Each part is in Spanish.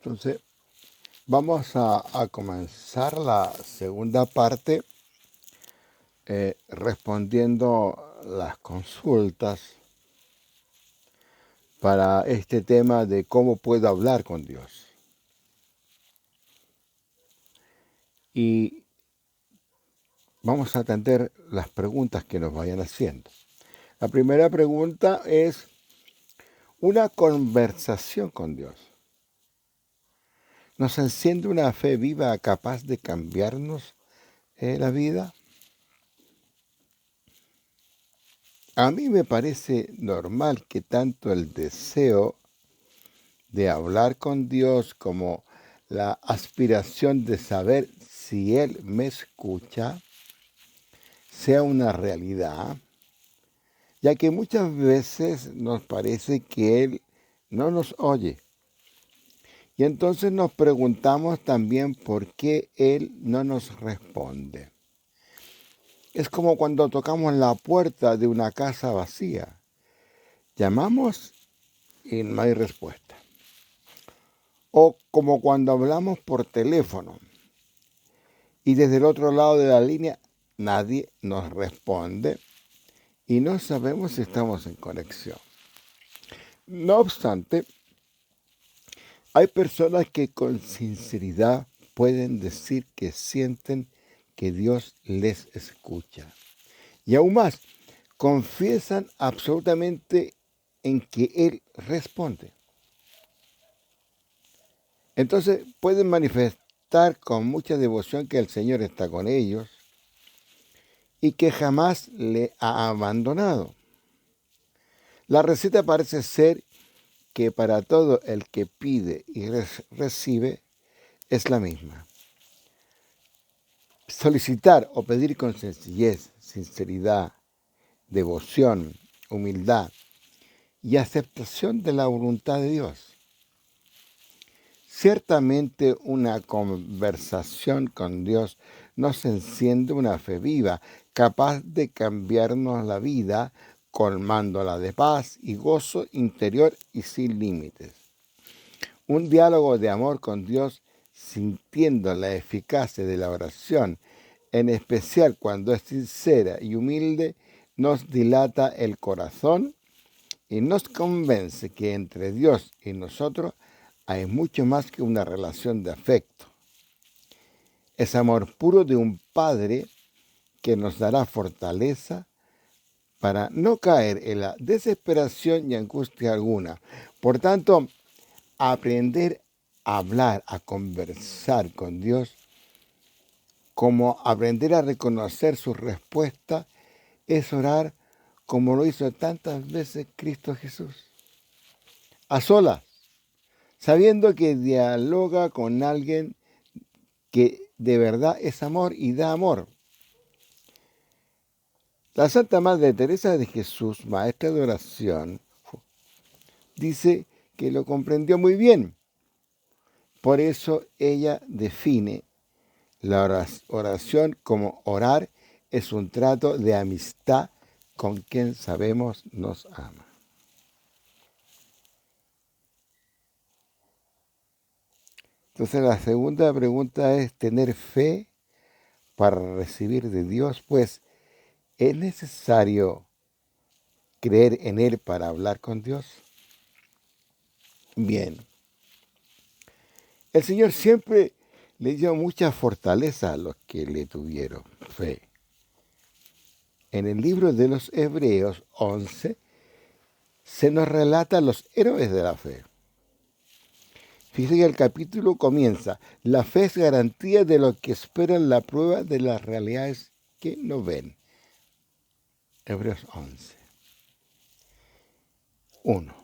Entonces, vamos a comenzar la segunda parte respondiendo las consultas para este tema de cómo puedo hablar con Dios. Y vamos a atender las preguntas que nos vayan haciendo. La primera pregunta es una conversación con Dios. ¿Nos enciende una fe viva capaz de cambiarnos la vida? A mí me parece normal que tanto el deseo de hablar con Dios como la aspiración de saber si Él me escucha sea una realidad, ya que muchas veces nos parece que Él no nos oye. Y entonces nos preguntamos también por qué Él no nos responde. Es como cuando tocamos la puerta de una casa vacía. Llamamos y no hay respuesta. O como cuando hablamos por teléfono y desde el otro lado de la línea nadie nos responde y no sabemos si estamos en conexión. No obstante, hay personas que con sinceridad pueden decir que sienten que Dios les escucha. Y aún más, confiesan absolutamente en que Él responde. Entonces pueden manifestar con mucha devoción que el Señor está con ellos y que jamás le ha abandonado. La receta parece ser que para todo el que pide y recibe es la misma. Solicitar o pedir con sencillez, sinceridad, devoción, humildad y aceptación de la voluntad de Dios. Ciertamente una conversación con Dios nos enciende una fe viva, capaz de cambiarnos la vida, colmándola de paz y gozo interior y sin límites. Un diálogo de amor con Dios, sintiendo la eficacia de la oración, en especial cuando es sincera y humilde, nos dilata el corazón y nos convence que entre Dios y nosotros hay mucho más que una relación de afecto. Es amor puro de un Padre que nos dará fortaleza para no caer en la desesperación y angustia alguna. Por tanto, aprender a hablar, a conversar con Dios, como aprender a reconocer su respuesta, es orar como lo hizo tantas veces Cristo Jesús. A solas, sabiendo que dialoga con alguien que de verdad es amor y da amor. La Santa Madre Teresa de Jesús, maestra de oración, dice que lo comprendió muy bien. Por eso ella define la oración como orar es un trato de amistad con quien sabemos nos ama. Entonces la segunda pregunta es tener fe para recibir de Dios, pues ¿es necesario creer en Él para hablar con Dios? Bien, el Señor siempre le dio mucha fortaleza a los que le tuvieron fe. En el libro de los Hebreos 11 se nos relata los héroes de la fe. Fíjense que el capítulo comienza, la fe es garantía de los que esperan la prueba de las realidades que no ven. Hebreos 11. 1.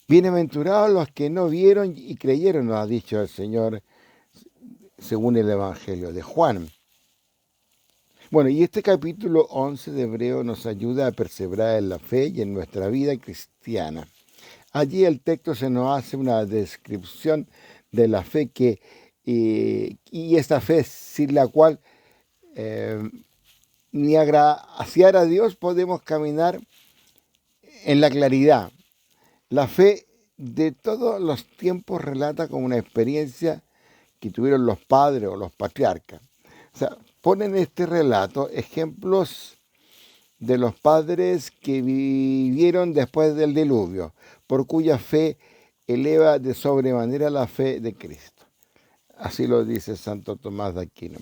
Bienaventurados los que no vieron y creyeron, nos ha dicho el Señor según el Evangelio de Juan. Bueno, y este capítulo 11 de Hebreo nos ayuda a perseverar en la fe y en nuestra vida cristiana. Allí el texto se nos hace una descripción de la fe y esta fe sin la cual ni agraciar a Dios podemos caminar en la claridad. La fe de todos los tiempos relata como una experiencia que tuvieron los padres o los patriarcas. O sea, ponen en este relato ejemplos de los padres que vivieron después del diluvio, por cuya fe eleva de sobremanera la fe de Cristo. Así lo dice Santo Tomás de Aquino.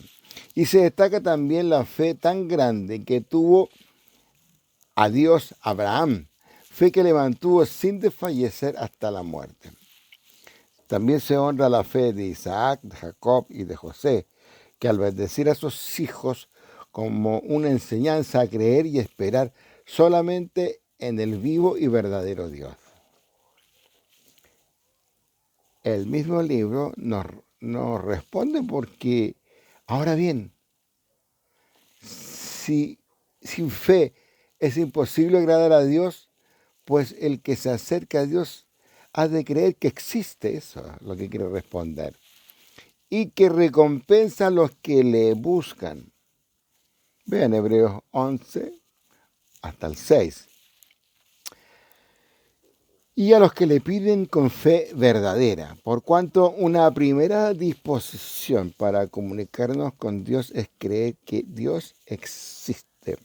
Y se destaca también la fe tan grande que tuvo a Dios Abraham, fe que le mantuvo sin desfallecer hasta la muerte. También se honra la fe de Isaac, de Jacob y de José, que al bendecir a sus hijos como una enseñanza a creer y esperar solamente en el vivo y verdadero Dios. El mismo libro nos responde porque, ahora bien, si sin fe es imposible agradar a Dios, pues el que se acerca a Dios ha de creer que existe, eso es lo que quiere responder, y que recompensa a los que le buscan. Vean Hebreos 11 hasta el 6. Y a los que le piden con fe verdadera, por cuanto una primera disposición para comunicarnos con Dios es creer que Dios existe.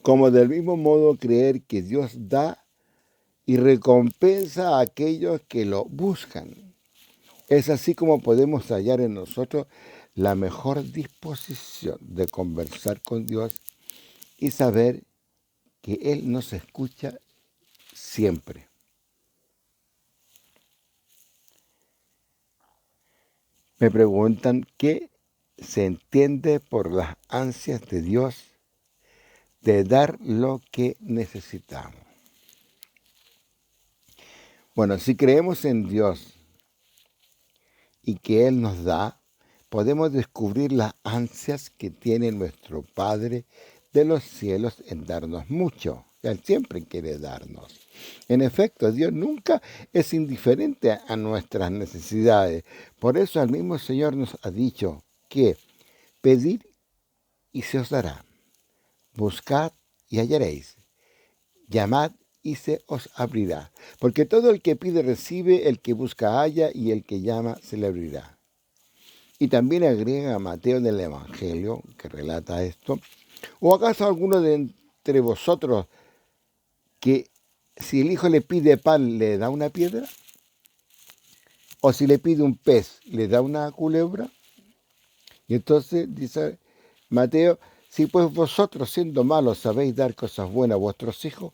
Como del mismo modo creer que Dios da y recompensa a aquellos que lo buscan. Es así como podemos hallar en nosotros la mejor disposición de conversar con Dios y saber que Él nos escucha siempre. Me preguntan qué se entiende por las ansias de Dios de dar lo que necesitamos. Bueno, si creemos en Dios y que Él nos da, podemos descubrir las ansias que tiene nuestro Padre de los cielos en darnos mucho. Él siempre quiere darnos. En efecto, Dios nunca es indiferente a nuestras necesidades. Por eso el mismo Señor nos ha dicho que pedid y se os dará, buscad y hallaréis, llamad y se os abrirá. Porque todo el que pide recibe, el que busca halla y el que llama se le abrirá. Y también agrega Mateo en el Evangelio, que relata esto. ¿O acaso alguno de entre vosotros que si el hijo le pide pan le da una piedra? ¿O si le pide un pez le da una culebra? Y entonces dice Mateo, si pues vosotros siendo malos sabéis dar cosas buenas a vuestros hijos,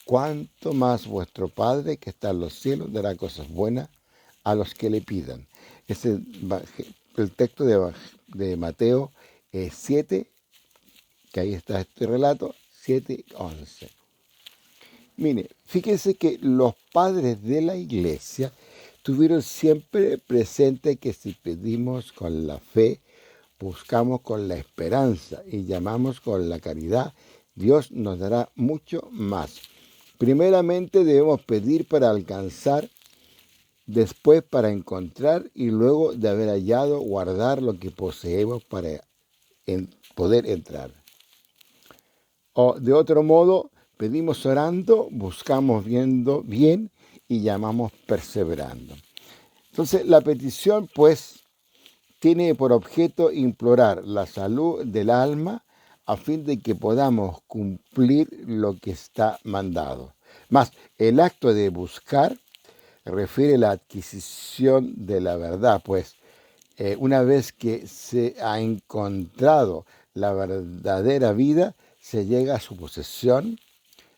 ¿cuánto más vuestro Padre que está en los cielos dará cosas buenas a los que le pidan? Ese el texto de Mateo 7, que ahí está este relato, 7:11. Mire, fíjense que los padres de la iglesia tuvieron siempre presente que si pedimos con la fe, buscamos con la esperanza y llamamos con la caridad, Dios nos dará mucho más. Primeramente debemos pedir para alcanzar, después para encontrar y luego de haber hallado, guardar lo que poseemos para poder entrar. O de otro modo, pedimos orando, buscamos viendo bien y llamamos perseverando. Entonces, la petición, pues, tiene por objeto implorar la salud del alma a fin de que podamos cumplir lo que está mandado. Más, el acto de buscar refiere a la adquisición de la verdad, pues una vez que se ha encontrado la verdadera vida, se llega a su posesión,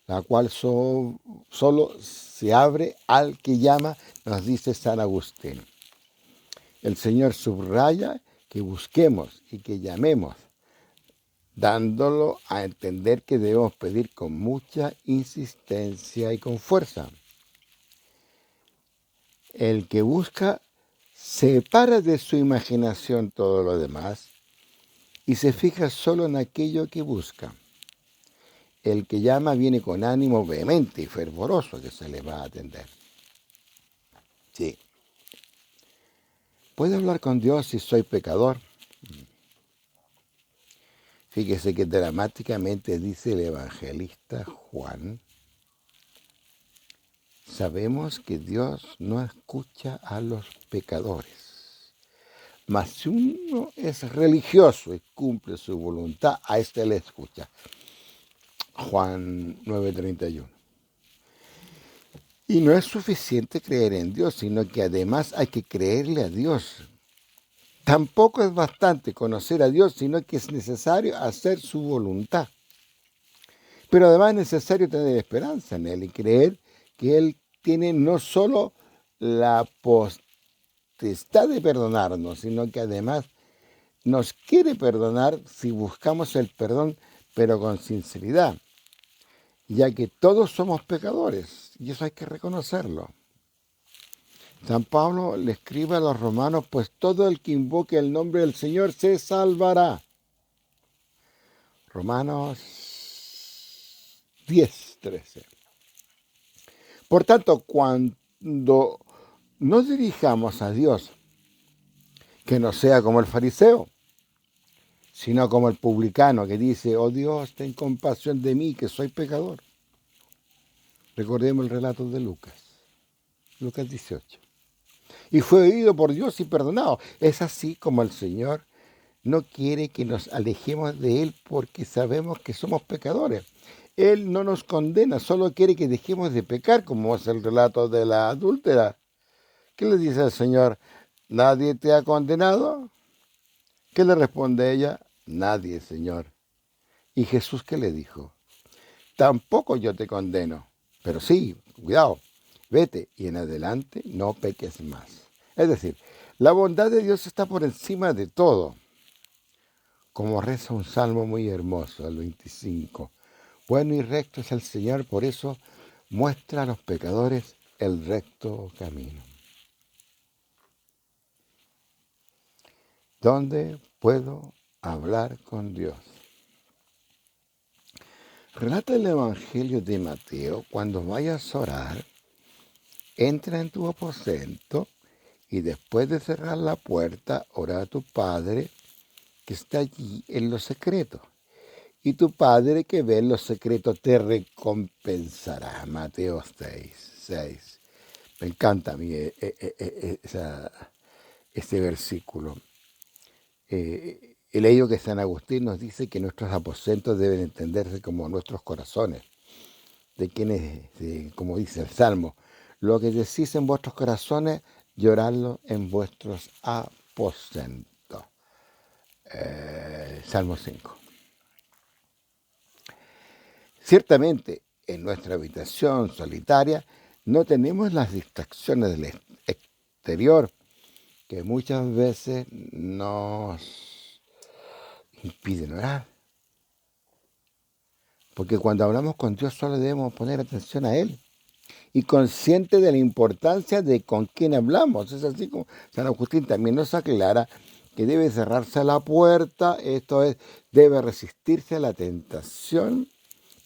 la cual solo se abre al que llama, nos dice San Agustín. El Señor subraya que busquemos y que llamemos, dándolo a entender que debemos pedir con mucha insistencia y con fuerza. El que busca separa de su imaginación todo lo demás y se fija solo en aquello que busca. El que llama viene con ánimo vehemente y fervoroso que se le va a atender. Sí. ¿Puedo hablar con Dios si soy pecador? Fíjese que dramáticamente dice el evangelista Juan, sabemos que Dios no escucha a los pecadores. Mas si uno es religioso y cumple su voluntad, a éste le escucha. Juan 9:31. Y no es suficiente creer en Dios, sino que además hay que creerle a Dios. Tampoco es bastante conocer a Dios, sino que es necesario hacer su voluntad. Pero además es necesario tener esperanza en Él y creer que Él tiene no solo la potestad de perdonarnos, sino que además nos quiere perdonar si buscamos el perdón, pero con sinceridad, ya que todos somos pecadores, y eso hay que reconocerlo. San Pablo le escribe a los romanos, pues todo el que invoque el nombre del Señor se salvará. Romanos 10:13. Por tanto, cuando nos dirijamos a Dios, que no sea como el fariseo, sino como el publicano que dice, oh Dios, ten compasión de mí, que soy pecador. Recordemos el relato de Lucas 18. Y fue oído por Dios y perdonado. Es así como el Señor no quiere que nos alejemos de Él porque sabemos que somos pecadores. Él no nos condena, solo quiere que dejemos de pecar, como es el relato de la adúltera. ¿Qué le dice el Señor? ¿Nadie te ha condenado? ¿Qué le responde ella? Nadie, Señor. ¿Y Jesús qué le dijo? Tampoco yo te condeno, pero sí, cuidado, vete y en adelante no peques más. Es decir, la bondad de Dios está por encima de todo. Como reza un salmo muy hermoso, el 25. Bueno y recto es el Señor, por eso muestra a los pecadores el recto camino. ¿Dónde puedo hablar con Dios? Relata el Evangelio de Mateo, cuando vayas a orar, entra en tu aposento y después de cerrar la puerta, ora a tu Padre que está allí en lo secreto. Y tu Padre que ve en lo secreto te recompensará. Mateo 6:6. Me encanta a mí este versículo. He leído que San Agustín nos dice que nuestros aposentos deben entenderse como nuestros corazones. De quienes, como dice el Salmo, lo que decís en vuestros corazones, lloradlo en vuestros aposentos. Salmo 5. Ciertamente, en nuestra habitación solitaria no tenemos las distracciones del exterior que muchas veces nos impiden orar. Porque cuando hablamos con Dios solo debemos poner atención a Él y consciente de la importancia de con quién hablamos. Es así como San Agustín también nos aclara que debe cerrarse la puerta, esto es, debe resistirse a la tentación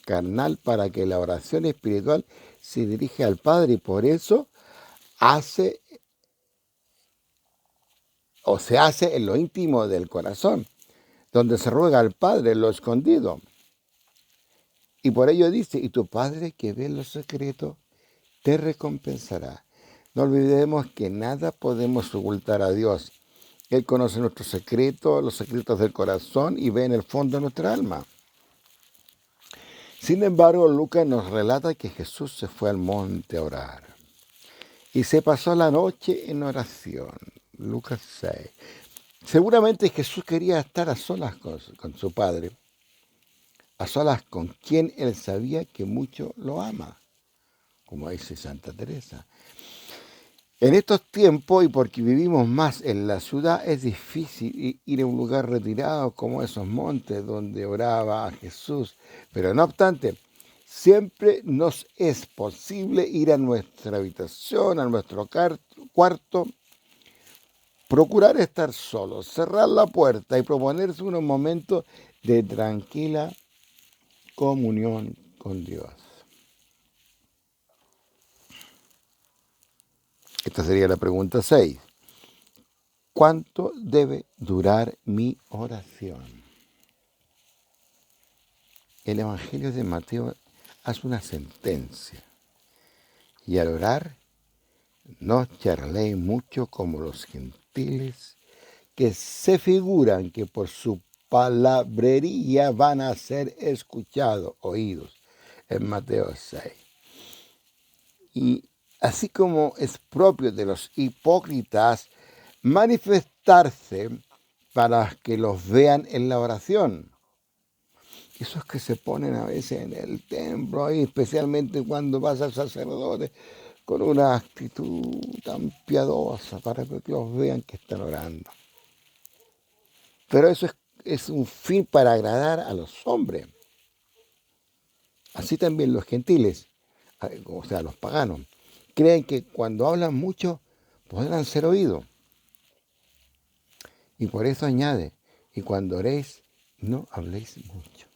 carnal para que la oración espiritual se dirija al Padre y por eso se hace en lo íntimo del corazón, donde se ruega al Padre en lo escondido. Y por ello dice, y tu Padre que ve en lo secreto, te recompensará. No olvidemos que nada podemos ocultar a Dios. Él conoce nuestros secretos, los secretos del corazón y ve en el fondo de nuestra alma. Sin embargo, Lucas nos relata que Jesús se fue al monte a orar y se pasó la noche en oración. Lucas 6. Seguramente Jesús quería estar a solas con su Padre, a solas con quien él sabía que mucho lo ama, como dice Santa Teresa. En estos tiempos, y porque vivimos más en la ciudad, es difícil ir a un lugar retirado como esos montes donde oraba a Jesús. Pero no obstante, siempre nos es posible ir a nuestra habitación, a nuestro cuarto, procurar estar solos, cerrar la puerta y proponerse unos momentos de tranquila comunión con Dios. Esta sería la pregunta 6. ¿Cuánto debe durar mi oración? El Evangelio de Mateo hace una sentencia Y al orar, no charléis mucho como los gentiles, que se figuran que por su palabrería van a ser escuchados, oídos, en Mateo 6. Y así como es propio de los hipócritas manifestarse para que los vean en la oración. Esos que se ponen a veces en el templo, y especialmente cuando vas al sacerdote, con una actitud tan piadosa para que los vean que están orando. Pero eso es un fin para agradar a los hombres. Así también los gentiles, o sea, los paganos, creen que cuando hablan mucho podrán ser oídos. Y por eso añade, y cuando oréis, no habléis mucho.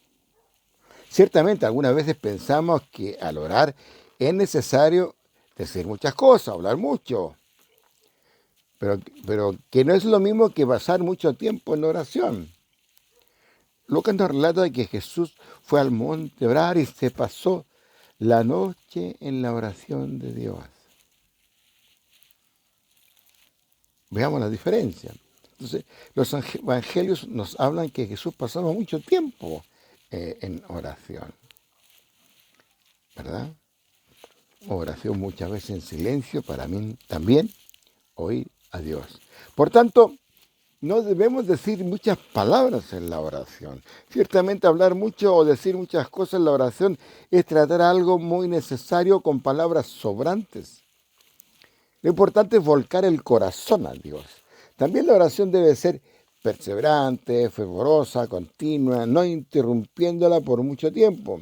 Ciertamente, algunas veces pensamos que al orar es necesario decir muchas cosas, hablar mucho, pero que no es lo mismo que pasar mucho tiempo en oración. Lucas nos relata que Jesús fue al monte a orar y se pasó la noche en la oración de Dios. Veamos la diferencia. Entonces, los evangelios nos hablan que Jesús pasaba mucho tiempo en oración, ¿verdad? Oración muchas veces en silencio, para mí también oír a Dios. Por tanto, no debemos decir muchas palabras en la oración. Ciertamente hablar mucho o decir muchas cosas en la oración es tratar algo muy necesario con palabras sobrantes. Lo importante es volcar el corazón a Dios. También la oración debe ser perseverante, fervorosa, continua, no interrumpiéndola por mucho tiempo.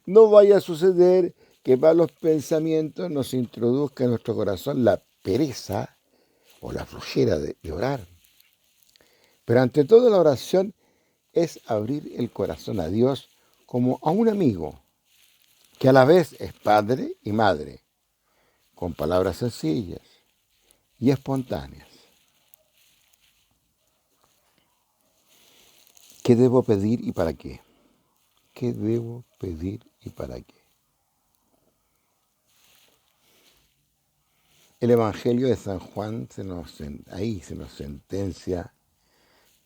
No vaya a suceder que malos pensamientos nos introduzcan en nuestro corazón la pereza o la flojera de orar. Pero ante todo la oración es abrir el corazón a Dios como a un amigo, que a la vez es padre y madre, con palabras sencillas y espontáneas. ¿Qué debo pedir y para qué? ¿Qué debo pedir y para qué? El Evangelio de San Juan ahí se nos sentencia: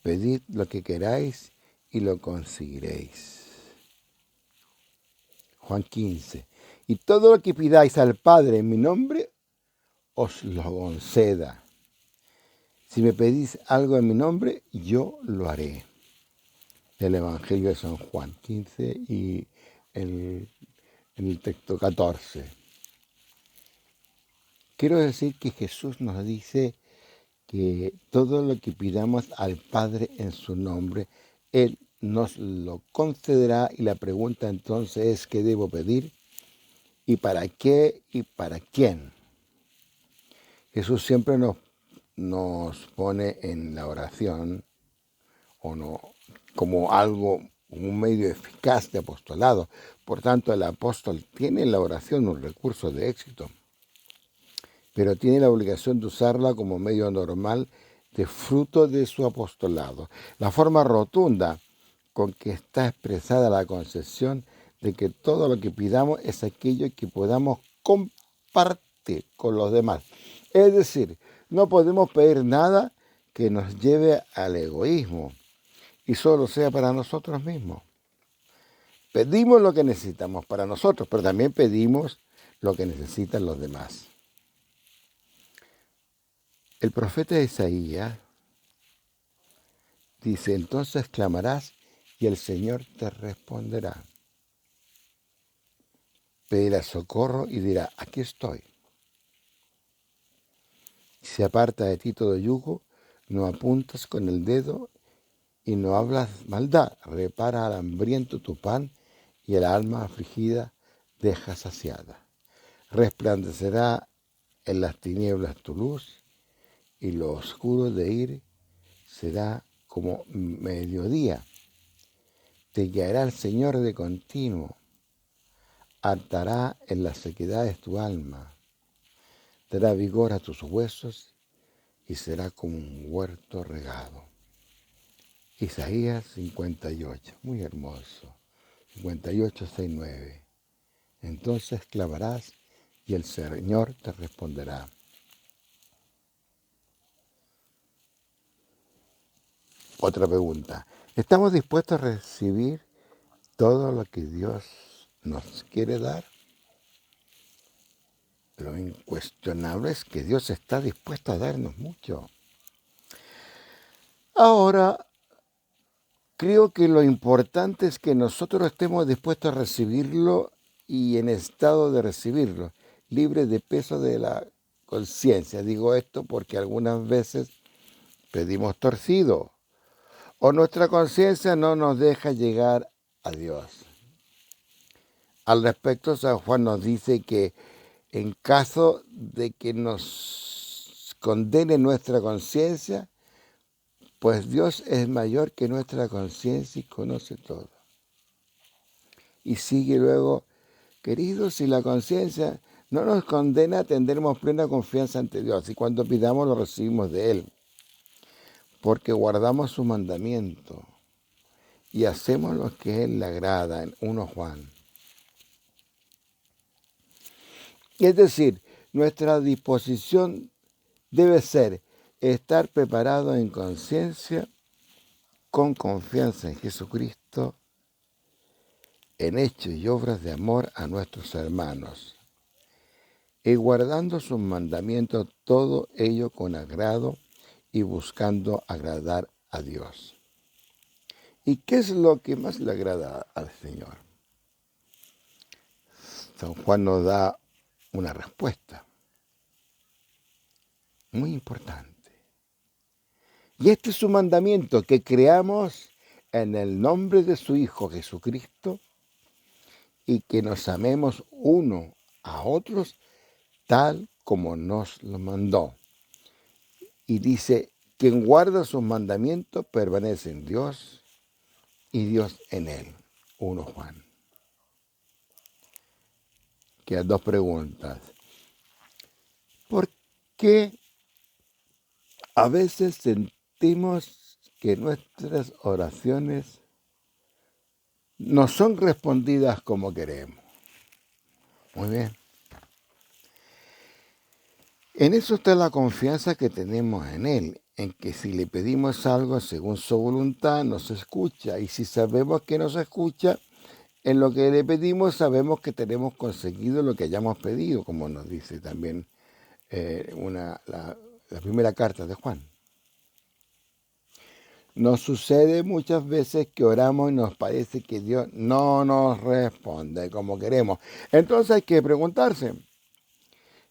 pedid lo que queráis y lo conseguiréis. Juan 15. Y todo lo que pidáis al Padre en mi nombre, os lo conceda. Si me pedís algo en mi nombre, yo lo haré. El Evangelio de San Juan 15 y el texto 14. Quiero decir que Jesús nos dice que todo lo que pidamos al Padre en su nombre, Él nos lo concederá, y la pregunta entonces es: ¿qué debo pedir? ¿Y para qué? ¿Y para quién? Jesús siempre nos pone en la oración o no, como algo, un medio eficaz de apostolado. Por tanto, el apóstol tiene en la oración un recurso de éxito, pero tiene la obligación de usarla como medio normal de fruto de su apostolado. La forma rotunda con que está expresada la concepción de que todo lo que pidamos es aquello que podamos compartir con los demás. Es decir, no podemos pedir nada que nos lleve al egoísmo y solo sea para nosotros mismos. Pedimos lo que necesitamos para nosotros, pero también pedimos lo que necesitan los demás. El profeta Isaías dice: entonces clamarás y el Señor te responderá. Pedirá socorro y dirá: aquí estoy. Se aparta de ti todo yugo, no apuntas con el dedo y no hablas maldad. Repara al hambriento tu pan y el alma afligida deja saciada. Resplandecerá en las tinieblas tu luz y lo oscuro de ir será como mediodía. Te guiará el Señor de continuo, hartará en las sequedades tu alma, dará vigor a tus huesos y será como un huerto regado. Isaías 58, muy hermoso, 58, 6, 9. Entonces clamarás y el Señor te responderá. Otra pregunta. ¿Estamos dispuestos a recibir todo lo que Dios nos quiere dar? Lo incuestionable es que Dios está dispuesto a darnos mucho. Ahora, creo que lo importante es que nosotros estemos dispuestos a recibirlo y en estado de recibirlo, libre de peso de la conciencia. Digo esto porque algunas veces pedimos torcido o nuestra conciencia no nos deja llegar a Dios. Al respecto, San Juan nos dice que en caso de que nos condene nuestra conciencia, pues Dios es mayor que nuestra conciencia y conoce todo. Y sigue luego, queridos, si la conciencia no nos condena, tendremos plena confianza ante Dios. Y cuando pidamos, lo recibimos de Él, porque guardamos su mandamiento y hacemos lo que a Él le agrada, en 1 Juan. Es decir, nuestra disposición debe ser estar preparado en conciencia, con confianza en Jesucristo, en hechos y obras de amor a nuestros hermanos, y guardando sus mandamientos, todo ello con agrado y buscando agradar a Dios. ¿Y qué es lo que más le agrada al Señor? San Juan nos da una respuesta muy importante. Y este es su mandamiento, que creamos en el nombre de su Hijo Jesucristo y que nos amemos uno a otros tal como nos lo mandó. Y dice, quien guarda sus mandamientos permanece en Dios y Dios en él. 1 Juan. Quedan 2 preguntas. ¿Por qué a veces sentimos que nuestras oraciones no son respondidas como queremos? Muy bien. En eso está la confianza que tenemos en Él, en que si le pedimos algo según su voluntad, nos escucha. Y si sabemos que nos escucha, en lo que le pedimos sabemos que tenemos conseguido lo que hayamos pedido, como nos dice también la primera carta de Juan. Nos sucede muchas veces que oramos y nos parece que Dios no nos responde como queremos. Entonces hay que preguntarse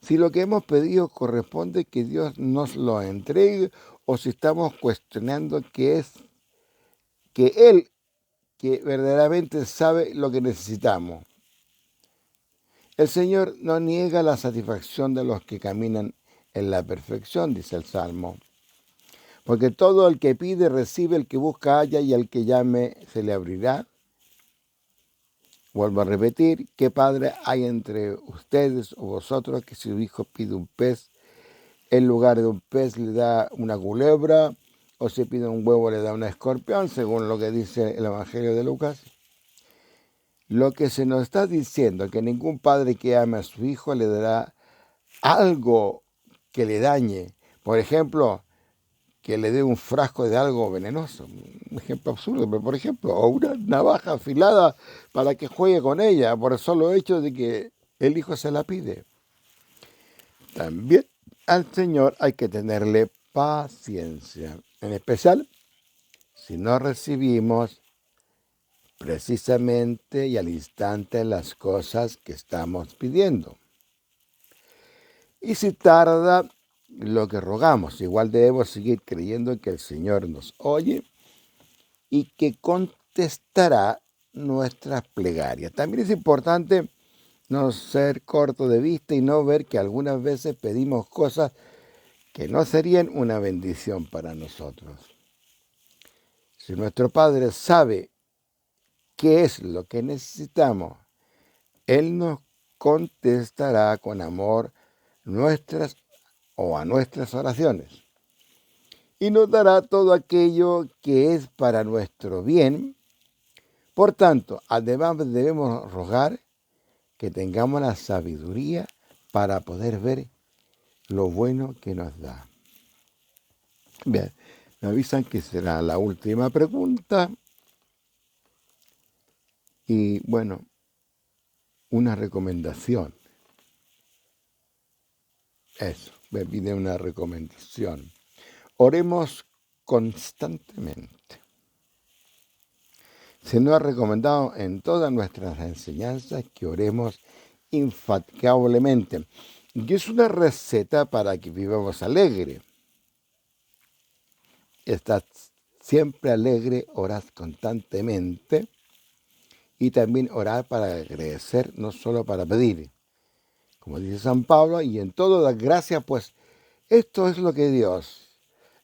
si lo que hemos pedido corresponde que Dios nos lo entregue o si estamos cuestionando que Él que verdaderamente sabe lo que necesitamos. El Señor no niega la satisfacción de los que caminan en la perfección, dice el Salmo. Porque todo el que pide recibe, el que busca halla y al que llame se le abrirá. Vuelvo a repetir, ¿qué padre hay entre ustedes o vosotros que si su hijo pide un pez, en lugar de un pez le da una culebra, o si pide un huevo le da un escorpión, según lo que dice el Evangelio de Lucas? Lo que se nos está diciendo, que ningún padre que ame a su hijo le dará algo que le dañe. Por ejemplo, que le dé un frasco de algo venenoso. Un ejemplo absurdo, pero por ejemplo, o una navaja afilada para que juegue con ella, por el solo hecho de que el hijo se la pide. También al Señor hay que tenerle paciencia, en especial si no recibimos precisamente y al instante las cosas que estamos pidiendo. Y si tarda lo que rogamos, igual debemos seguir creyendo que el Señor nos oye y que contestará nuestras plegarias. También es importante no ser corto de vista y no ver que algunas veces pedimos cosas que no serían una bendición para nosotros. Si nuestro Padre sabe qué es lo que necesitamos, Él nos contestará con amor a nuestras oraciones y nos dará todo aquello que es para nuestro bien. Por tanto, además debemos rogar que tengamos la sabiduría para poder ver lo bueno que nos da. Bien, me avisan que será la última pregunta. Y bueno, una recomendación. Eso, me pide una recomendación. Oremos constantemente. Se nos ha recomendado en todas nuestras enseñanzas que oremos infatigablemente. Y es una receta para que vivamos alegre. Estás siempre alegre, orad constantemente. Y también orar para agradecer, no solo para pedir. Como dice San Pablo, y en todo dar gracias, pues esto es lo que Dios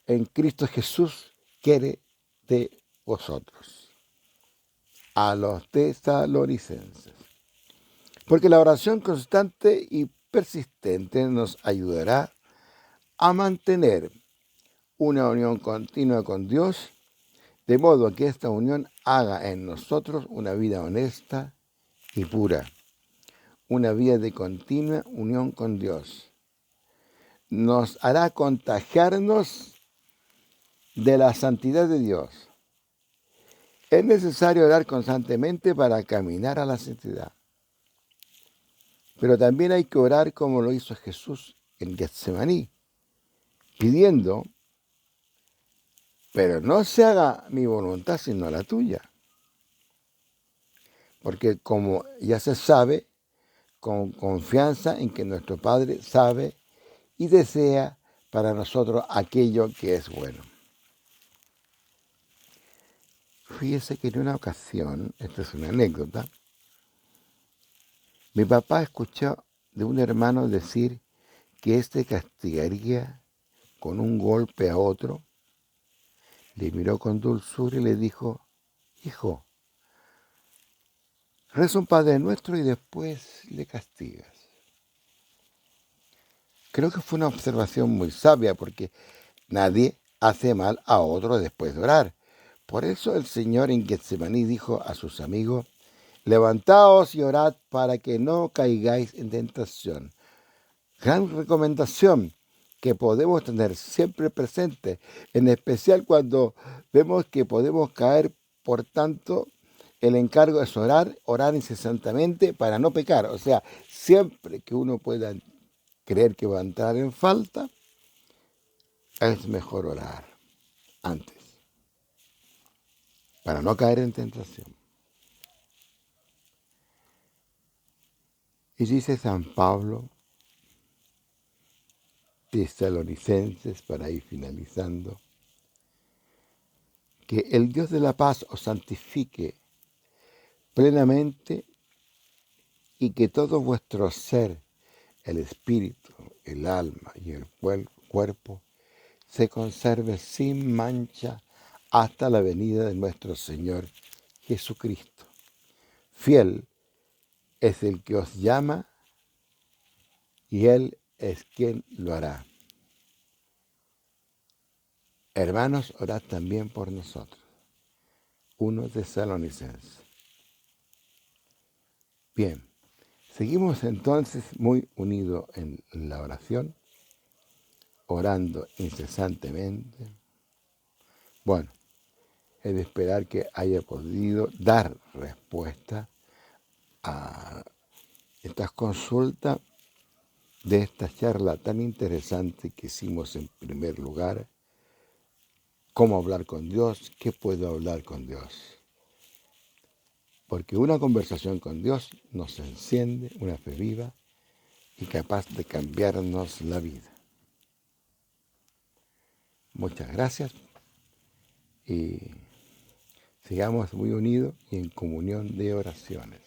en Cristo Jesús quiere de vosotros, a los tesalonicenses. Porque la oración constante y persistente nos ayudará a mantener una unión continua con Dios, de modo que esta unión haga en nosotros una vida honesta y pura, una vida de continua unión con Dios. Nos hará contagiarnos de la santidad de Dios. Es necesario orar constantemente para caminar a la santidad. Pero también hay que orar como lo hizo Jesús en Getsemaní, pidiendo, pero no se haga mi voluntad sino la tuya. Porque como ya se sabe, con confianza en que nuestro Padre sabe y desea para nosotros aquello que es bueno. Fíjese que en una ocasión, esta es una anécdota, mi papá escuchó de un hermano decir que éste castigaría con un golpe a otro. Le miró con dulzura y le dijo: hijo, reza un Padre Nuestro y después le castigas. Creo que fue una observación muy sabia porque nadie hace mal a otro después de orar. Por eso el Señor en Getsemaní dijo a sus amigos: levantaos y orad para que no caigáis en tentación. Gran recomendación que podemos tener siempre presente, en especial cuando vemos que podemos caer. Por tanto, el encargo es orar incesantemente para no pecar. O sea, siempre que uno pueda creer que va a entrar en falta, es mejor orar antes, para no caer en tentación. Y dice San Pablo, Tesalonicenses, para ir finalizando, que el Dios de la paz os santifique plenamente y que todo vuestro ser, el espíritu, el alma y el cuerpo, se conserve sin mancha hasta la venida de nuestro Señor Jesucristo. Fiel es el que os llama y Él es quien lo hará. Hermanos, orad también por nosotros. 1 Tesalonicenses. Bien, seguimos entonces muy unidos en la oración, orando incesantemente. Bueno, es de esperar que haya podido dar respuesta a estas consultas de esta charla tan interesante que hicimos en primer lugar. ¿Cómo hablar con Dios? ¿Qué puedo hablar con Dios? Porque una conversación con Dios nos enciende una fe viva y capaz de cambiarnos la vida. Muchas gracias y sigamos muy unidos y en comunión de oraciones.